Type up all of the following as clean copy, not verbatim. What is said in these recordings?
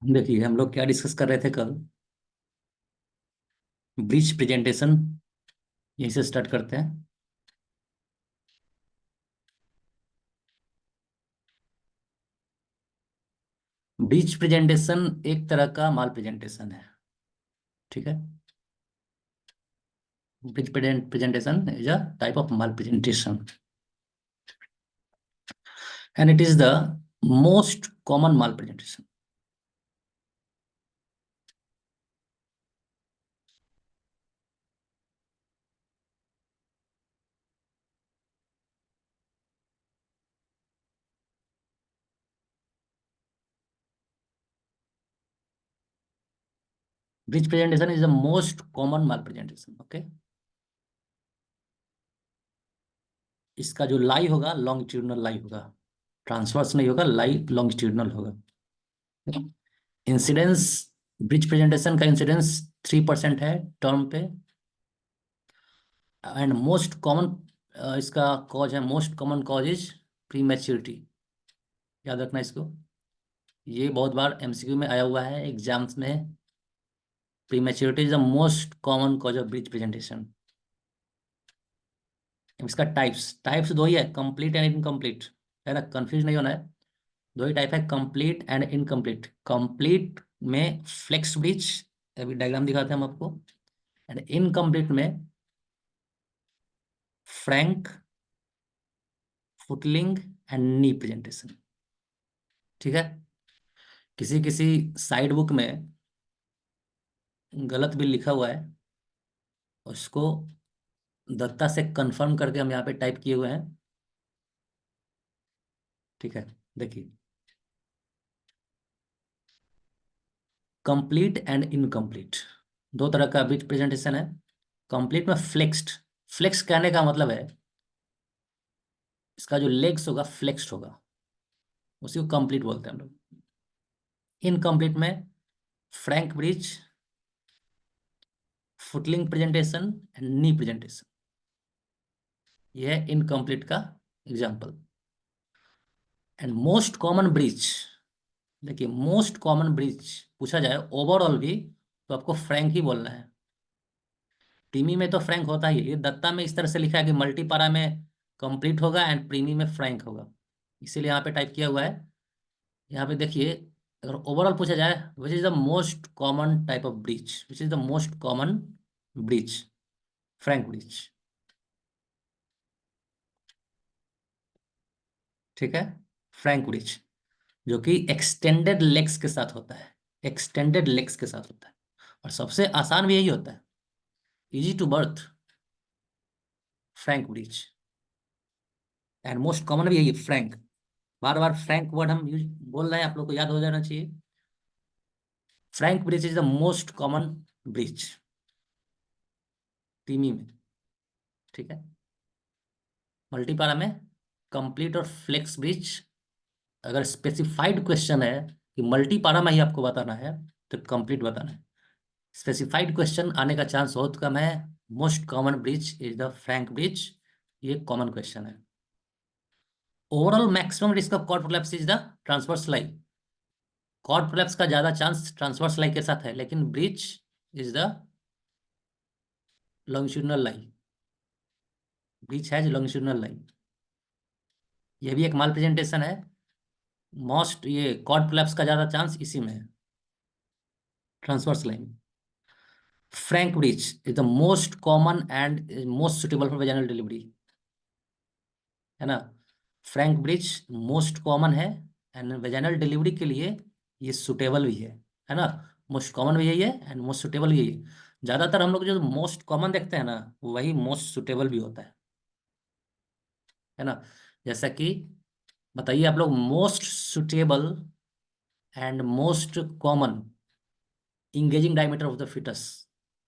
देखिए हम लोग क्या डिस्कस कर रहे थे कल। ब्रीच प्रेजेंटेशन, यहीं से स्टार्ट करते हैं। ब्रीच प्रेजेंटेशन एक तरह का माल प्रेजेंटेशन है। ठीक है। Breech presentation is a type of mall presentation and it is the most common mall presentation. Breech presentation is the most common mall presentation. Okay. इसका जो लाई होगा लॉन्गिट्यूडिनल लाई होगा, ट्रांसवर्स नहीं होगा, लाई लॉन्गिट्यूडिनल होगा। इंसिडेंस, ब्रिज प्रेजेंटेशन का incidence 3% है term पे। एंड मोस्ट कॉमन इसका कॉज है, most common cause is pre maturity. याद रखना इसको, ये बहुत बार एमसीक्यू में आया हुआ है एग्जाम्स में। Pre maturity is the most common cause of bridge presentation. इसका टाइप्स टाइप्स दो ही है, कंप्लीट एंड इनकम्प्लीट। है ना, कंफ्यूज नहीं होना है। दो ही टाइप है, कंप्लीट एंड इनकम्प्लीट। कंप्लीट में फ्लेक्स ब्रिज, अभी डायग्राम दिखाते हैं हम आपको। एंड इनकम्प्लीट में Frank, footling and knee presentation. ठीक है। किसी किसी साइड बुक में गलत भी लिखा हुआ है, उसको दत्ता से कंफर्म करके हम यहाँ पे टाइप किए हुए हैं। ठीक है। देखिए, कंप्लीट एंड इनकम्प्लीट दो तरह का बिट प्रेजेंटेशन है। कंप्लीट में फ्लेक्स्ड, फ्लेक्स कहने का मतलब है इसका जो लेग्स होगा फ्लेक्स्ड होगा, उसी को कंप्लीट बोलते हैं हम लोग। इनकम्प्लीट में Frank bridge, footling presentation and knee presentation, यह है इनकम्प्लीट का example. And most common bridge, देखिए मोस्ट कॉमन ब्रिज पूछा जाए ओवरऑल भी तो आपको फ्रैंक ही बोलना है। प्रीमी में तो फ्रैंक होता ही है, ये दत्ता में इस तरह से लिखा है कि मल्टीपारा में कंप्लीट होगा एंड प्रीमी में फ्रैंक होगा, इसीलिए यहाँ पे टाइप किया हुआ है। यहाँ पे देखिए, अगर ओवरऑल पूछा जाए which is the most common type of bridge, which is the most common bridge, Frank bridge. ठीक है। फ्रैंक ब्रिज जो कि एक्सटेंडेड लेग्स के साथ होता है, एक्सटेंडेड लेग्स के साथ होता है, और सबसे आसान भी यही होता है, easy to birth, frank breech. And most common भी यही है, फ्रैंक। बार बार फ्रैंक वर्ड हम यूज बोल रहे हैं, आप लोग को याद हो जाना चाहिए। Frank breech is the most common breech टीमी में। ठीक है। मल्टीपारा में कंप्लीट और फ्लेक्स ब्रिज, अगर स्पेसिफाइड क्वेश्चन है कि मल्टीपारा में ही आपको बताना है तो कंप्लीट बताना है। स्पेसिफाइड क्वेश्चन आने का चांस बहुत कम है। Most common breech is the frank breech, ये कॉमन क्वेश्चन है। Overall maximum risk of cord prolapse is the transverse line. Cord prolapse का ज्यादा चांस ट्रांसवर्स लाइन के साथ है, लेकिन breech is the longitudinal line. Breech has longitudinal line, यह भी एक माल प्रेजेंटेशन है। मोस्ट ये कॉर्ड प्रोलैप्स का ज्यादा चांस इसी में है, transverse line. Frank breech is the most common and most suitable for vaginal delivery, है ना। फ्रैंक ब्रिज मोस्ट कॉमन है एंड वेजाइनल डिलीवरी के लिए ये सुटेबल भी है ना। मोस्ट कॉमन भी यही है एंड मोस्ट सुटेबल भी यही है। ज्यादातर हम लोग जो मोस्ट कॉमन देखते हैं ना, वही मोस्ट सुटेबल भी होता है ना। जैसा कि बताइए आप लोग, most suitable and most common engaging diameter of the fetus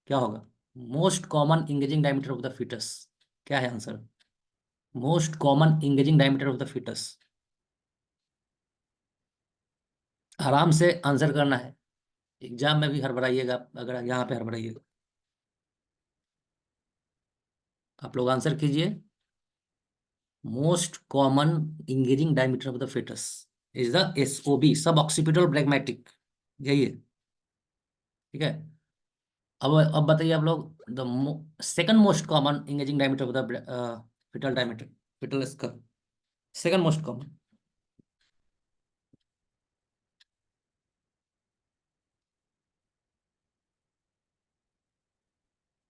क्या होगा? Most common engaging diameter of the fetus क्या है answer? Most common engaging diameter of the fetus. आराम से आंसर करना है, एग्जाम में भी हड़बड़ाइएगा अगर यहाँ पे हड़बड़ाइएगा। आप लोग आंसर कीजिए। Most common engaging diameter of the fetus is the SOB, sub occipital bregmatic. यही है। ठीक है। अब बताइए आप लोग, the second most common engaging diameter of the fetal diameter, fetal skull, second most common.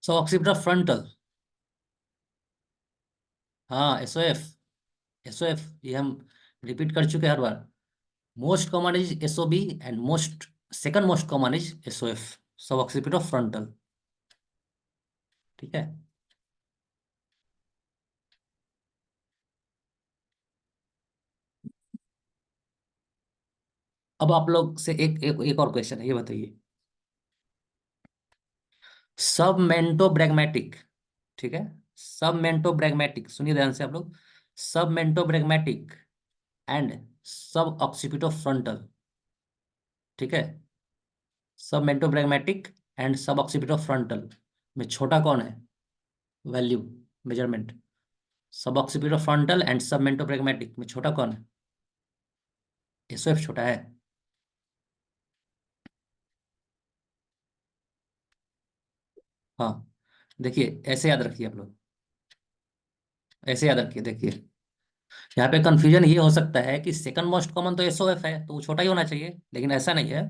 So occipital frontal. हाँ, SOF. SOF ये हम रिपीट कर चुके हैं हर बार। Most common is SOB and most second most common is SOF, sub occipital frontal. ठीक है। अब आप लोग से एक और क्वेश्चन है, ये बताइए। सब मेंटो ब्रैग्मेटिक। ठीक है। सब मेंटो ब्रैग्मेटिक, सुनिए ध्यान से आप लोग। सब मेंटो ब्रैग्मेटिक एंड सब ऑक्सीपिटो फ्रंटल। ठीक है। सब मेंटो ब्रैग्मेटिक एंड सब ऑक्सीपिटो फ्रंटल में छोटा कौन है? Value, measurement. सब ऑक्सीपिटो फ्रंटल एंड सब मेंटो ब्रैग्मेटिक में छोटा कौन है? एसओएफ छोटा है। हाँ, देखिए ऐसे याद रखिए आप लोग, ऐसे याद रखिए। देखिए यहाँ पे कंफ्यूजन ये हो सकता है कि सेकंड मोस्ट कॉमन तो एसओएफ है, तो वो छोटा ही होना चाहिए, लेकिन ऐसा नहीं है।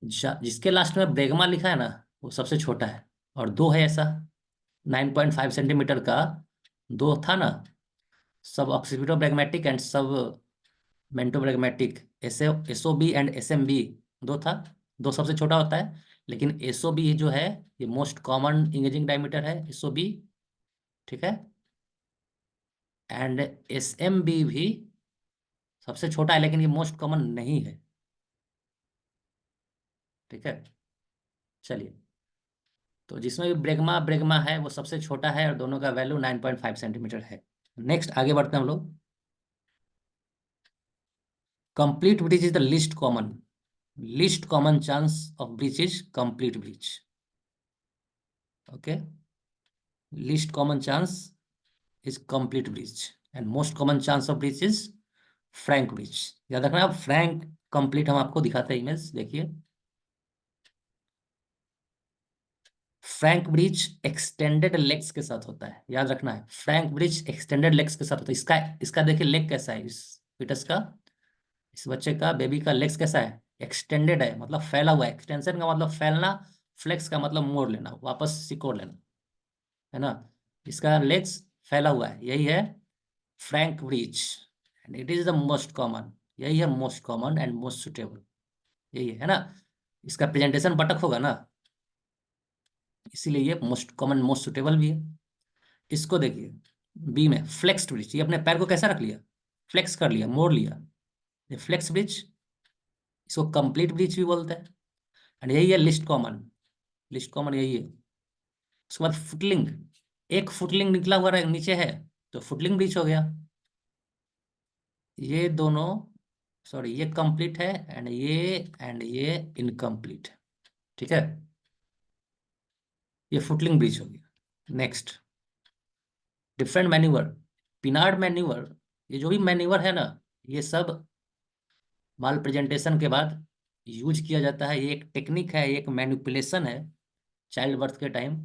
जिसके लास्ट में ब्रेगमा लिखा है ना, वो सबसे छोटा है। और दो है ऐसा, 9.5 सेंटीमीटर का दो था ना, सब occipito bregmatic and sub mento bregmatic, SO B and S M B, दो था। दो सबसे छोटा होता है, लेकिन एसओ बी जो है ये मोस्ट कॉमन इंगेजिंग डायमीटर है, एसओ बी। ठीक है। एंड एस एम बी भी सबसे छोटा है, लेकिन ये मोस्ट कॉमन नहीं है। ठीक है। चलिए, तो जिसमें भी ब्रेगमा ब्रेगमा है वो सबसे छोटा है, और दोनों का वैल्यू 9.5 सेंटीमीटर है। नेक्स्ट आगे बढ़ते हैं हम लोग। Complete breach is the least common, least common chance of breach is complete breach. Okay. Least common chance is complete breach and most common chance of breach is frank breech. याद रखना, आप Frank complete हम आपको दिखाते हैं image, देखिए। Frank bridge extended legs के साथ होता है, याद रखना है, फ्रैंक ब्रिज एक्सटेंडेड लेग्स के साथ होता है। इसका इसका देखिए लेग कैसा है, इस फिटस का, इस बच्चे का, बेबी का लेग्स कैसा है? एक्सटेंडेड है, मतलब फैला हुआ है। एक्सटेंशन का मतलब फैलना, फ्लेक्स का मतलब मोड़ लेना, वापस सिकोड़ लेना, है ना। इसका लेग्स फैला हुआ है, यही है Frank breech and it is the most common. यही है most common and most suitable, यही है ना। इसका प्रेजेंटेशन बटक होगा ना, इसीलिए ये मोस्ट कॉमन मोस्ट सुटेबल भी है। इसको देखिए, बी में फ्लेक्स ब्रिज, ये अपने पैर को कैसा रख लिया? फ्लेक्स कर लिया, मोड़ लिया, ये फ्लेक्स ब्रिज। इसको कंप्लीट ब्रिज भी बोलते हैं। एंड यही है लिस्ट कॉमन, लिस्ट कॉमन यही है। उसके बाद फुटलिंग, एक फुटलिंग निकला हुआ नीचे है, तो फुटलिंग ब्रिज हो गया। ये दोनों, सॉरी, ये कंप्लीट है एंड ये इनकम्प्लीट। ठीक है। ये फुटलिंग ब्रिज हो गया। नेक्स्ट, डिफरेंट मैन्यूवर, पिनार्ड मैन्यूवर, ये जो भी मैन्यूवर है ना, ये सब माल प्रेजेंटेशन के बाद यूज किया जाता है। ये एक टेक्निक है, ये एक मैनिपुलेशन है चाइल्ड बर्थ के टाइम,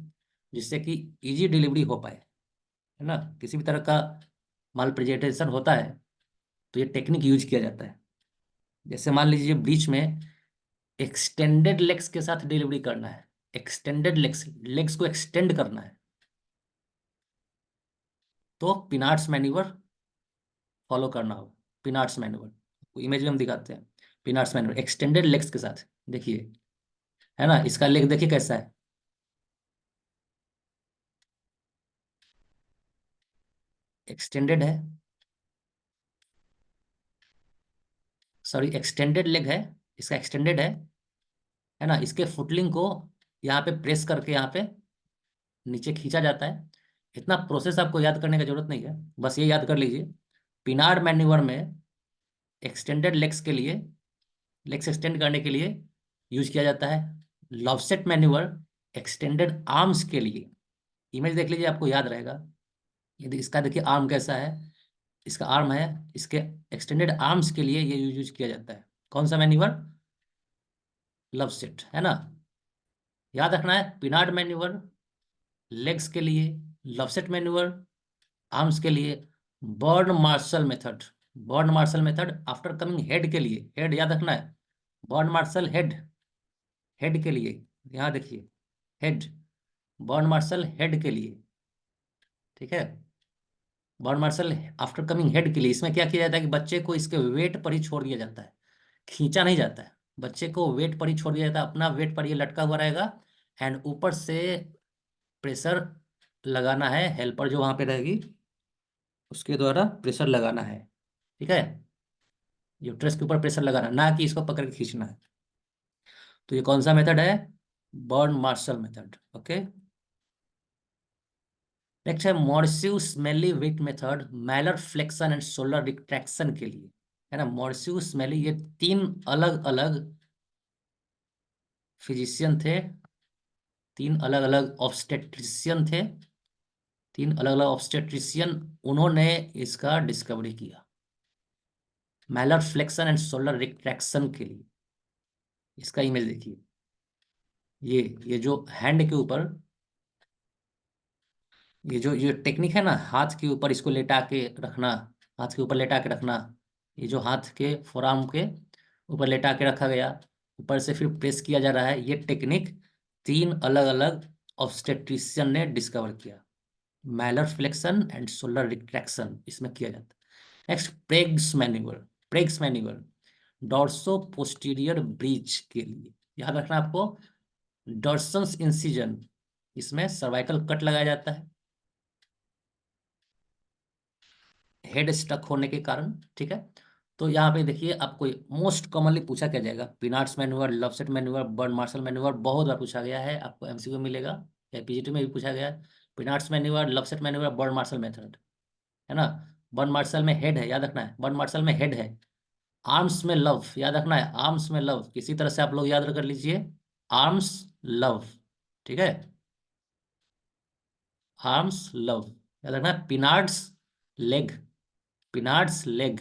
जिससे कि इजी डिलीवरी हो पाए, है ना। किसी भी तरह का माल प्रेजेंटेशन होता है तो ये टेक्निक यूज किया जाता है। जैसे मान लीजिए बीच में एक्सटेंडेड लेग्स के साथ डिलीवरी करना है, एक्सटेंडेड लेग्स, लेग्स को एक्सटेंड करना है, तो पिनार्ड्स मैन्यूवर फॉलो करना होगा। पिनार्ड्स मैन्यूवर इमेज में हम दिखाते हैं, पिनार्ड्स मैन्यूवर एक्सटेंडेड लेग्स के साथ, देखिए, है ना। इसका लेग देखिए कैसा है, एक्सटेंडेड है, सॉरी एक्सटेंडेड लेग है, इसका एक्सटेंडेड है ना। इसके फुटलिंग को यहाँ पे प्रेस करके यहाँ पे नीचे खींचा जाता है। इतना प्रोसेस आपको याद करने की जरूरत नहीं है, बस ये याद कर लीजिए, पिनार्ड मैन्यूवर में एक्सटेंडेड लेग्स के लिए, लेग्स एक्सटेंड करने के लिए यूज किया जाता है। लॉफसेट मैन्यूवर एक्सटेंडेड आर्म्स के लिए, इमेज देख लीजिए आपको याद रहेगा। यदि इसका देखिए आर्म कैसा है, इसका आर्म है, इसके एक्सटेंडेड आर्म्स के लिए ये यूज किया जाता है। कौन सा मैन्यूवर? लॉफसेट, है ना। याद रखना है, पिनार्ड मैन्यूवर लेग्स के लिए, लॉफसेट मैन्यूवर आर्म्स के लिए। Burns Marshall method, Burns Marshall method after coming head के लिए, हेड याद रखना है। बर्न मार्शल हेड, हेड के लिए, यहाँ देखिए हेड, बर्न मार्शल हेड के लिए, ठीक है। Burns Marshall after coming head के लिए, इसमें क्या किया जाता है कि बच्चे को इसके वेट पर ही छोड़ दिया जाता है, खींचा नहीं जाता है। बच्चे को वेट पर ही छोड़ दिया जाता है, अपना वेट पर ये लटका हुआ रहेगा। एंड ऊपर से प्रेशर लगाना है, हेल्पर जो वहां पे रहेगी उसके द्वारा प्रेशर लगाना है, ठीक है। यूट्रस के ऊपर प्रेशर लगाना, ना कि इसको पकड़ के खींचना है। तो ये कौन सा मेथड है? Burns Marshall method, okay. Next है Mauriceau Smellie Veit method, malar flexion and shoulder retraction के लिए, है ना। मॉर्स्यू स्मेली, ये तीन अलग अलग फिजिशियन थे, तीन अलग अलग ऑब्स्टेट्रिशियन थे, तीन अलग अलग ऑब्स्टेट्रिशियन, उन्होंने इसका डिस्कवरी किया, malar flexion and shoulder retraction के लिए। इसका इमेज देखिए, ये जो हैंड के ऊपर, ये जो टेक्निक है ना, हाथ के ऊपर इसको लेटा के रखना, हाथ के ऊपर लेटा के रखना, ये जो हाथ के फोराम के ऊपर लेटा के रखा गया, ऊपर से फिर प्रेस किया जा रहा है, ये टेक्निक तीन अलग अलग ऑब्स्टेट्रिशियन ने डिस्कवर किया। Malar flexion and shoulder retraction इसमें किया जाता है। Next Prague's manoeuvre, Prague's manoeuvre dorso posterior breech के लिए, याद रखना आपको, डॉर्सन्स इंसिजन, इसमें सर्वाइकल कट लगाया जाता है हेड स्टक होने के कारण, ठीक है। तो यहाँ पे देखिए आपको मोस्ट कॉमनली पूछा क्या जाएगा, Pinard's manoeuvre, Lovset manoeuvre, Burns Marshall manoeuvre, बहुत बार पूछा गया है, आपको एमसीक्यू मिलेगा या पीजीटी में भी पूछा गया है। Pinard's manoeuvre, Lovset manoeuvre, Burns Marshall method, है ना। बर्न मार्शल में हेड है, याद रखना है, बर्न मार्शल में हेड है। आर्म्स में लव, याद रखना है, आर्म्स में लव, किसी तरह से आप लोग याद कर लीजिए, आर्म्स लव, ठीक है। आर्म्स लव याद रखना है। पिनार्ड्स लेग, पिनार्ड्स लेग,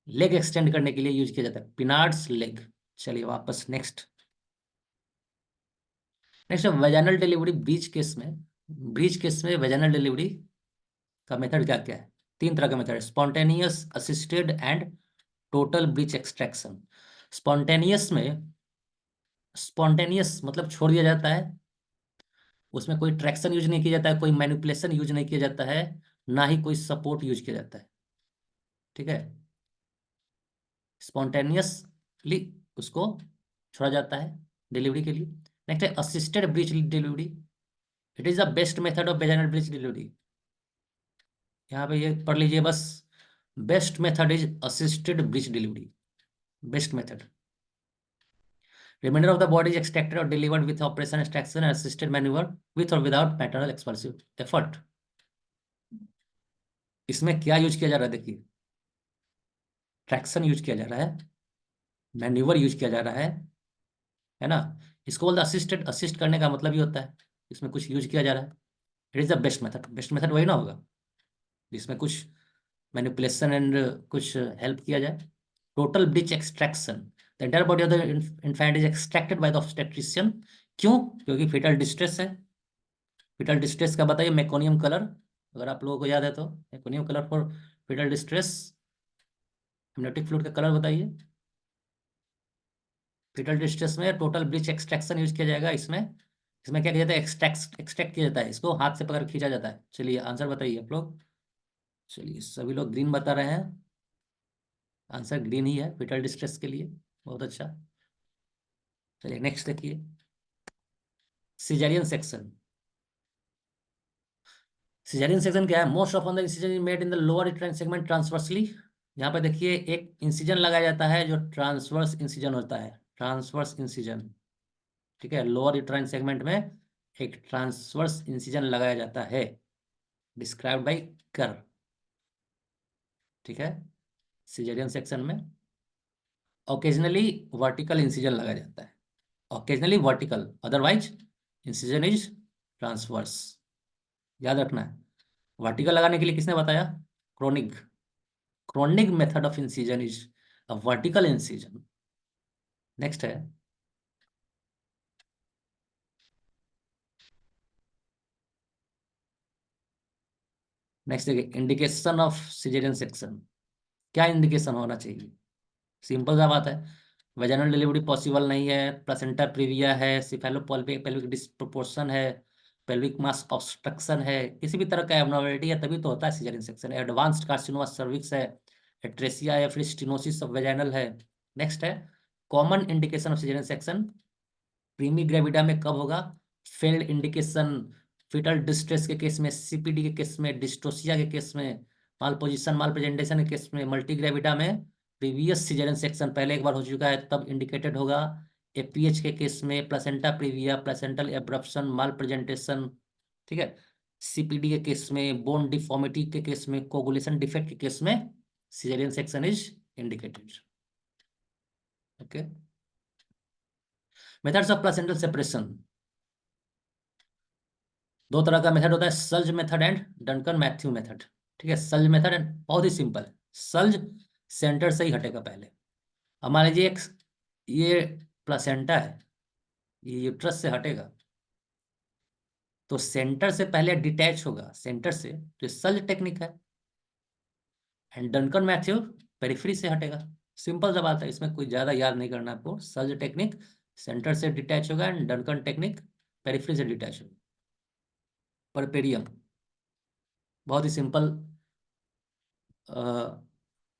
लेग एक्सटेंड करने के लिए यूज किया जाता है, पिनार्ड्स लेग। चलिए वापस next, next vaginal delivery breach case में, ब्रीच केस में वेजाइनल डिलीवरी का मेथड क्या क्या है? तीन तरह का मेथड है, spontaneous, assisted and total breech extraction. Spontaneous में, स्पॉन्टेनियस मतलब छोड़ दिया जाता है, उसमें कोई ट्रैक्शन यूज नहीं किया जाता है, कोई मैनिपुलेशन यूज नहीं किया जाता है, ना ही कोई सपोर्ट यूज किया जाता है, ठीक है। स्पॉन्टेनियसली उसको छोड़ा जाता है डिलीवरी के लिए। नेक्स्ट है assisted breech delivery, it is the best method of vaginal breech delivery. यहाँ पे ये पढ़ लीजिए बस, best method is assisted breech delivery, best method. Reminder of the body is extracted और delivered with operation extraction and assisted manoeuvre with और without paternal expulsive effort. इसमें क्या यूज किया जा रहा है देखिए, ट्रैक्शन यूज किया जा रहा है, मैन्यूवर यूज किया जा रहा है ना। इसको बोलते असिस्टेड, असिस्ट करने का मतलब ये होता है इसमें कुछ यूज किया जा रहा है। It is the best method, best method वही ना होगा जिसमें कुछ मैनिपुलेशन एंड कुछ हेल्प किया जाए। Total breech extraction, the entire body of the infant is extracted by the obstetrician. क्यों? क्योंकि फीटल डिस्ट्रेस है। फीटल डिस्ट्रेस का बताइए, मेकोनियम कलर, अगर आप लोगों को याद है तो, meconium colour for fetal distress, amniotic fluid का कलर बताइए। फीटल डिस्ट्रेस में टोटल ब्रीच एक्सट्रैक्शन यूज किया जाएगा। इसमें इसमें क्या किया जाता है, एक्सट्रैक्ट एक्सट्रैक्ट किया जाता है, इसको हाथ से पकड़ के खींचा जाता है। चलिए आंसर बताइए आप लोग। चलिए सभी लोग ग्रीन बता रहे हैं, आंसर ग्रीन ही है फीटल डिस्ट्रेस के लिए, बहुत अच्छा। चलिए नेक्स्ट देखिए, सिजेरियन सेक्शन। सिजेरियन सेक्शन क्या है? Most of the incision is made in the lower uterine segment transversely. यहाँ पे देखिए एक इंसिजन लगाया जाता है जो ट्रांसवर्स इंसिजन होता है, ट्रांसवर्स इंसिजन, ठीक है। लोअर यूट्राइन सेगमेंट में एक ट्रांसवर्स इंसिजन लगाया जाता है, डिस्क्राइब्ड बाय कर, ठीक है। सिजेरियन सेक्शन में ओकेजनली वर्टिकल इंसिजन लगाया जाता है, occasionally vertical, otherwise incision is transverse. याद रखना है। वर्टिकल लगाने के लिए किसने बताया? Kronig. Kronig method of incision is a vertical incision. Next है। नेक्स्ट देखिए, इंडिकेशन ऑफ सिजेरियन सेक्शन। क्या इंडिकेशन होना चाहिए? सिंपल सा बात है। वेजाइनल डिलीवरी पॉसिबल नहीं है, प्लेसेंटा प्रीविया है, सिफेलोपेल्विक पेल्विक डिस्प्रोपोर्शन है, पेल्विक मास ऑब्स्ट्रक्शन है, किसी भी तरह का एबनॉर्मलिटी है तभी तो होता है caesarean section. Advanced carcinoma cervix है, एट्रेसिया या फिर स्टिनोसिस ऑफ वेजाइनल है। नेक्स्ट है, common indication of caesarean section primi gravida में कब होगा? फेल्ड इंडिकेशन फिटल डिस्ट्रेस के केस में, सीपीडी के केस में, डिस्ट्रोसिया के केस में, माल पोजिशन माल प्रेजेंटेशन के केस में, मल्टी ग्रेविडा में प्रीवियस सिजेरियन सेक्शन पहले एक बार हो चुका है तब इंडिकेटेड होगा। एपीएच के केस में placenta praevia, placental abruption, mal presentation, ठीक है। सीपीडी के केस में, बोन डिफॉर्मिटी के केस में, कोगुलेशन डिफेक्ट के केस में caesarean section is indicated. Okay. Methods of placental separation. दो तरह का मेथड होता है, Schultze method and Duncan Matthews method. ठीक है, सल्ज मेथड एंड बहुत ही सिंपल है। सल्ज सेंटर से ही हटेगा पहले। अब मान लीजिए एक ये प्लासेंटा है, ये यूट्रस से हटेगा तो सेंटर से पहले डिटैच होगा सेंटर से, तो ये सल्ज टेक्निक है। एंड डंकन मैथ्यू पेरिफेरी से हटेगा। सिंपल सा बात है, इसमें कोई ज्यादा याद नहीं करना आपको। सल्ज टेक्निक सेंटर से डिटैच होगा एंड डंकन टेक्निक पेरिफेरी से डिटैच होगा। परपेरियम, बहुत ही सिंपल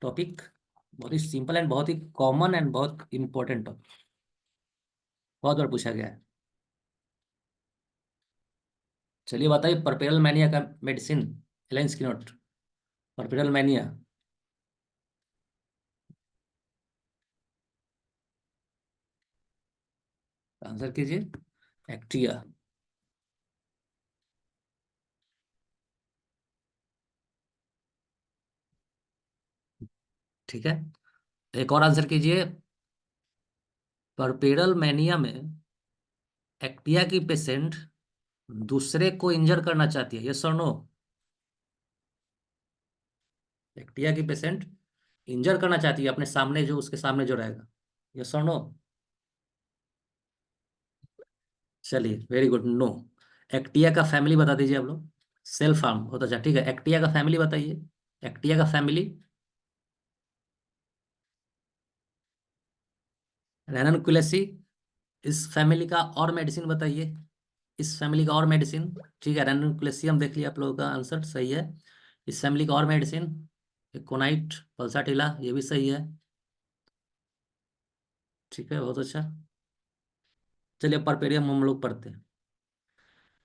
टॉपिक, बहुत ही सिंपल एंड बहुत ही कॉमन एंड बहुत इंपॉर्टेंट टॉपिक, बहुत बार पूछा गया है। चलिए बताइए, परपेरल मैनिया का मेडिसिन। एलेन स्किनोट। परपेरल मैनिया। आंसर कीजिए। एक्टिया। ठीक है, एक और आंसर कीजिए। परपेरल मैनिया में एक्टिया की पेशेंट दूसरे को इंजर करना चाहती है, यस और नो? एक्टिया की पेशेंट इंजर करना चाहती है अपने सामने, जो उसके सामने जो रहेगा, यस और नो? चलिए, वेरी गुड, नो। एक्टिया का फैमिली बता दीजिए आप लोग। सेल्फ हार्म होता, अच्छा ठीक है, एक्टिया का फैमिली बताइए। एक्टिया का फैमिली। रैननकुलेसी। इस फैमिली का और मेडिसिन बताइए। इस फैमिली का और मेडिसिन। ठीक है, रैननकुलेसी हम देख लिया, आप लोगों का आंसर सही है। इस फैमिली का और मेडिसिन, एकोनाइट, पल्साटिला, ये भी सही है। ठीक है, बहुत अच्छा। चलिए, परपेरियम हम लोग पढ़ते हैं।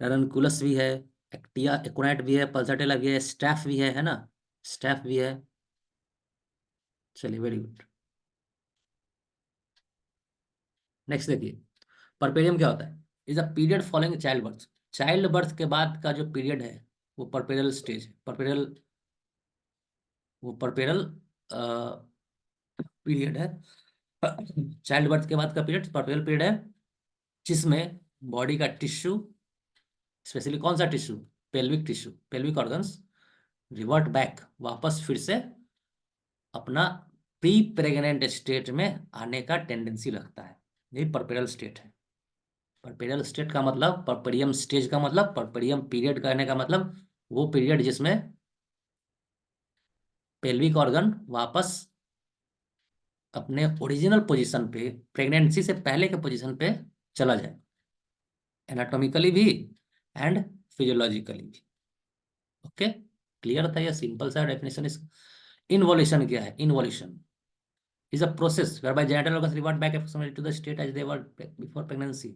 रैननकुलस भी है, एक्टिया एकोनाइट भी है, पल्साटिला भी है, स्टैफ भी है ना? स्टैफ भी है। चलिए, वेरी गुड। नेक्स्ट देखिए, परपेरियम क्या होता है? Is a period following child birth. Child birth के बाद का जो पीरियड है वो परपेरल स्टेज है। परपेरल, वो परपेरल पीरियड है। चाइल्ड बर्थ के बाद का पीरियड परपेरल पीरियड है, जिसमें बॉडी का टिश्यू, स्पेशली कौन सा tissue? Pelvic tissue, pelvic organs revert back, वापस फिर से अपना प्री प्रेग्नेंट स्टेट में आने का टेंडेंसी रखता है। यही परपेरल स्टेट है। परपेरियल स्टेट का मतलब, परपेरियम स्टेज का मतलब, परपेरियम पीरियड कहने का मतलब वो पीरियड जिसमें पेल्विक ऑर्गन वापस अपने ओरिजिनल पोजीशन पे, प्रेगनेंसी से पहले के पोजीशन पे चला जाए, एनाटॉमिकली भी एंड फिजियोलॉजिकली भी। ओके, क्लियर था? ये सिंपल सा डेफिनेशन इस। इनवोल्यूशन क्या है? Involution is a process whereby genital organs revert back approximately to the state as they were before pregnancy.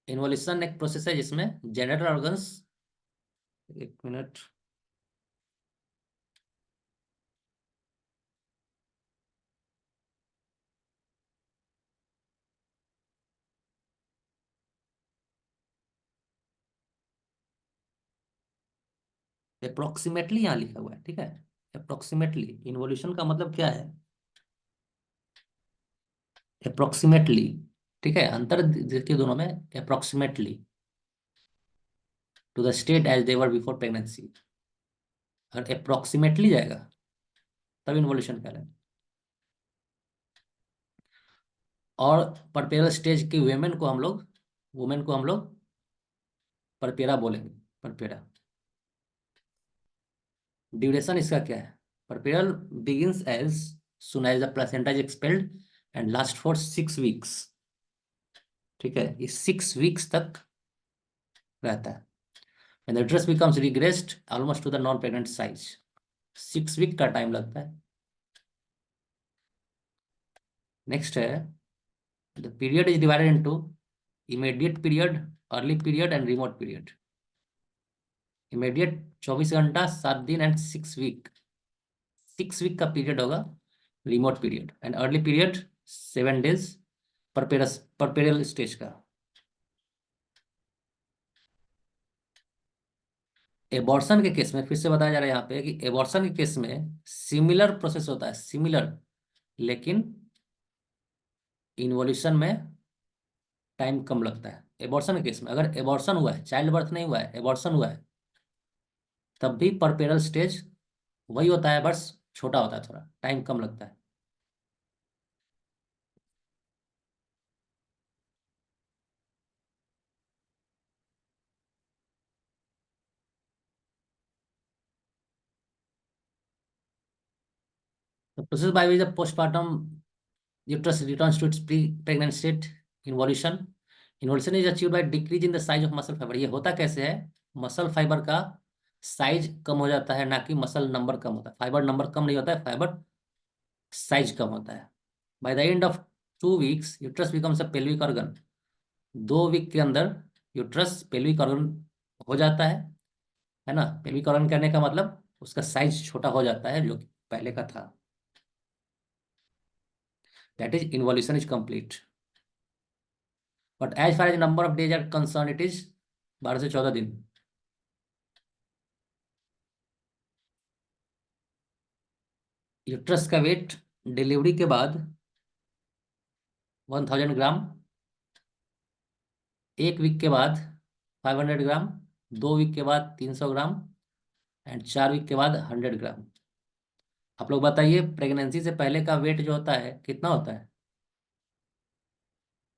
Involution एक प्रोसेस है जिसमें जेनिटल ऑर्गन्स, एक मिनट, अप्रोक्सीमेटली यहाँ लिखा हुआ है, ठीक है। अप्रोक्सीमेटली इन्वोल्यूशन का मतलब क्या है? अप्रोक्सीमेटली, ठीक है, अंतर देखिए दोनों में, approximately to the state as they were before pregnancy. अगर अप्रोक्सीमेटली जाएगा तब इन्वोल्यूशन कह रहे हैं। और परपेरल स्टेज की वुमेन को हम लोग परपेरा बोलेंगे, परपेरा। ड्यूरेशन इसका क्या है? Puerperal begins as soon as the placenta is expelled and last for 6 weeks. ठीक है, ये 6 वीक्स तक रहता है। When the uterus becomes regressed almost to the non-pregnant size, 6 week का टाइम लगता है। नेक्स्ट है, the period is divided into immediate period, early period and remote period. Immediate 24 घंटा, 7 दिन एंड 6 वीक, 6 वीक का पीरियड होगा remote period, and early period 7 days परपेरस puerperal stage का। एबॉर्शन के केस में फिर से बताया जा रहा है यहाँ पे कि एबॉर्शन के केस में सिमिलर प्रोसेस होता है, सिमिलर, लेकिन इन्वोल्यूशन में टाइम कम लगता है। एबॉर्शन के केस में, अगर एबॉर्शन हुआ है, चाइल्ड बर्थ नहीं हुआ है, एबॉर्शन हुआ है, तब भी परपेरल स्टेज वही होता है, बस छोटा होता है, थोड़ा टाइम कम लगता है। The process by which the postpartum uterus returns to its pre-pregnant state, involution. Involution is achieved by decrease in the size of muscle fiber. ये होता कैसे है? मसल फाइबर का साइज कम हो जाता है, ना कि मसल नंबर कम होता है। फाइबर नंबर कम नहीं होता है, फाइबर साइज कम होता है। By the end of 2 weeks uterus becomes a pelvic organ. 2 week के अंदर यूट्रस पेल्विक ऑर्गन हो जाता है ना। पेल्विक ऑर्गन करने का मतलब उसका साइज छोटा हो जाता है जो कि पहले का था। That is involution is complete. But as far as number of days are concerned, it is 12 से 14 दिन। यूट्रस का वेट डिलीवरी के बाद 1000 ग्राम, 1 वीक के बाद 500 ग्राम, 2 वीक के बाद 300 ग्राम, एंड 4 वीक के बाद 100 ग्राम। आप लोग बताइए, प्रेगनेंसी से पहले का वेट जो होता है कितना होता है?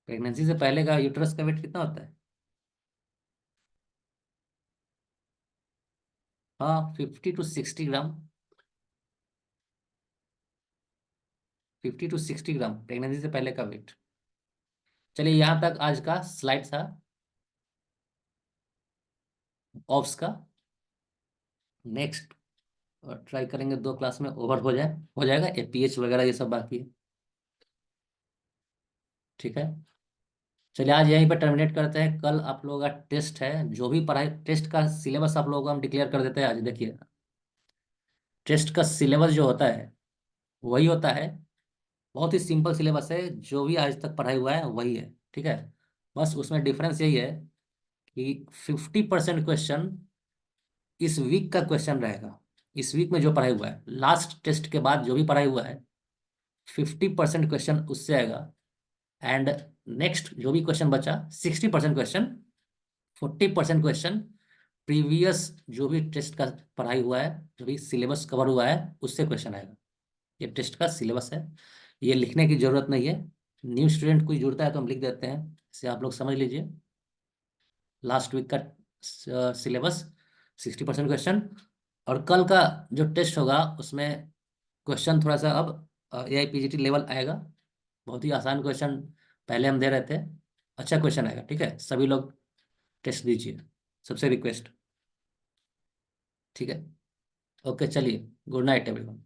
प्रेगनेंसी से पहले का यूट्रस का वेट कितना होता है? हाँ, 50 to 60 gram. 50 to 60 gram pregnancy से पहले का वेट। चलिए, यहाँ तक आज का स्लाइड था ऑप्स का। नेक्स्ट ट्राई करेंगे 2 क्लास में ओवर हो जाएगा। एपीएच वगैरह ये सब बाकी है। ठीक है, चलिए आज यहीं पर टर्मिनेट करते हैं। कल आप लोगों का टेस्ट है, जो भी पढ़ाई, टेस्ट का सिलेबस आप लोगों को हम डिक्लेयर कर देते हैं आज। देखिए, टेस्ट का सिलेबस जो होता है वही होता है, बहुत ही सिंपल सिलेबस है, जो भी आज तक पढ़ाई हुआ है वही है। ठीक है, बस उसमें डिफरेंस यही है कि 50% क्वेश्चन इस वीक का क्वेश्चन रहेगा। इस वीक में जो पढ़ाई हुआ है, लास्ट टेस्ट के बाद जो भी पढ़ाई हुआ है, 50% क्वेश्चन उससे आएगा। एंड नेक्स्ट जो भी क्वेश्चन बचा, 60% क्वेश्चन, 40% क्वेश्चन प्रीवियस जो भी टेस्ट का पढ़ाई हुआ है, जो भी सिलेबस कवर हुआ है, उससे क्वेश्चन आएगा। ये टेस्ट का सिलेबस है, ये लिखने की जरूरत नहीं है। न्यू स्टूडेंट कोई जुड़ता है तो हम लिख देते हैं, इसे आप लोग समझ लीजिए। लास्ट वीक का सिलेबस, 60% क्वेश्चन, और कल का जो टेस्ट होगा उसमें क्वेश्चन थोड़ा सा अब एआईपीजीटी लेवल आएगा। बहुत ही आसान क्वेश्चन पहले हम दे रहे थे, अच्छा क्वेश्चन आएगा। ठीक है, सभी लोग टेस्ट दीजिए, सबसे रिक्वेस्ट। ठीक है, ओके, चलिए, गुड नाइट एवरीवन।